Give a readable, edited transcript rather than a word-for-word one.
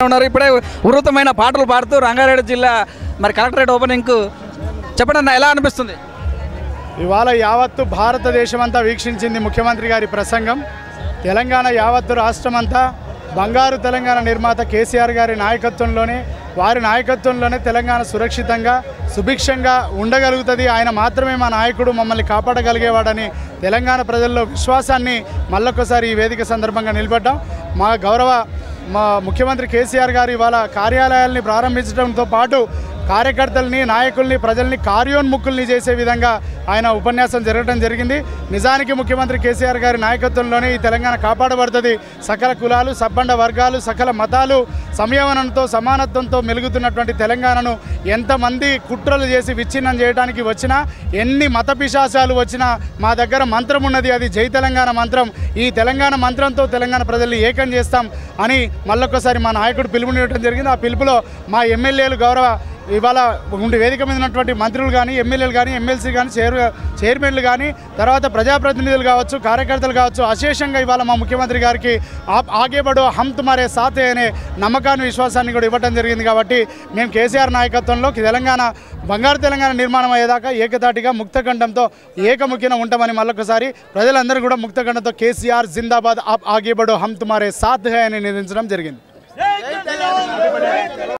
ఉన్నారు. ఇప్పుడే ఉధృతమైన పాటలు పాడుతూ రంగారెడ్డి జిల్లా మరి కలెక్టరేట్ ఓపెనింగ్కు చెప్పండి అన్న, ఎలా అనిపిస్తుంది? ఇవాళ యావత్తు భారతదేశం అంతా వీక్షించింది ముఖ్యమంత్రి గారి ప్రసంగం. తెలంగాణ యావత్తు రాష్ట్రమంతా బంగారు తెలంగాణ నిర్మాత కేసీఆర్ గారి నాయకత్వంలోనే, వారి నాయకత్వంలోనే తెలంగాణ సురక్షితంగా సుభిక్షంగా ఉండగలుగుతుంది. ఆయన మాత్రమే మా నాయకుడు, మమ్మల్ని కాపాడగలిగేవాడని తెలంగాణ ప్రజల్లో విశ్వాసాన్ని మళ్ళొకసారి ఈ వేదిక సందర్భంగా నిలబడ్డాం. మా ముఖ్యమంత్రి కేసీఆర్ గారు ఇవాళ కార్యాలయాల్ని ప్రారంభించడంతో పాటు కార్యకర్తల్ని, నాయకుల్ని, ప్రజల్ని కార్యోన్ముఖుల్ని చేసే విధంగా ఆయన ఉపన్యాసం జరగడం జరిగింది. నిజానికి ముఖ్యమంత్రి కేసీఆర్ గారి నాయకత్వంలోనే ఈ తెలంగాణ కాపాడబడుతుంది. సకల కులాలు, సబ్బండ వర్గాలు, సకల మతాలు సంయమనంతో సమానత్వంతో మెలుగుతున్నటువంటి తెలంగాణను ఎంతమంది కుట్రలు చేసి విచ్ఛిన్నం చేయడానికి వచ్చినా, ఎన్ని మత పిశాచాలు వచ్చినా మా దగ్గర మంత్రం ఉన్నది, అది జై తెలంగాణ మంత్రం. ఈ తెలంగాణ మంత్రంతో తెలంగాణ ప్రజల్ని ఏకం చేస్తాం అని మళ్ళొక్కసారి మా నాయకుడు పిలుపునివ్వడం జరిగింది. ఆ పిలుపులో మా ఎమ్మెల్యేలు ఇవాళ ఉండి వేదిక మీద ఉన్నటువంటి మంత్రులు కానీ, ఎమ్మెల్యేలు కానీ, ఎమ్మెల్సీ కానీ, చైర్మన్లు కానీ, తర్వాత ప్రజాప్రతినిధులు కావచ్చు, కార్యకర్తలు కావచ్చు, అశేషంగా ఇవాళ మా ముఖ్యమంత్రి గారికి ఆగే బడో హమ్ తుమారే సాతే అనే నమ్మకాన్ని, విశ్వాసాన్ని కూడా ఇవ్వడం జరిగింది. కాబట్టి మేము కేసీఆర్ నాయకత్వంలో బంగారు తెలంగాణ నిర్మాణం అయ్యేదాకా ఏకతాటిగా ముక్తకంఠంతో ఏకముఖిన ఉంటామని మళ్ళొకసారి ప్రజలందరూ కూడా ముక్తకంఠంతో కేసీఆర్ జిందాబాద్ ఆగే బడో హమ్ తుమారే సాత్ హై అని నిర్ణయించడం జరిగింది.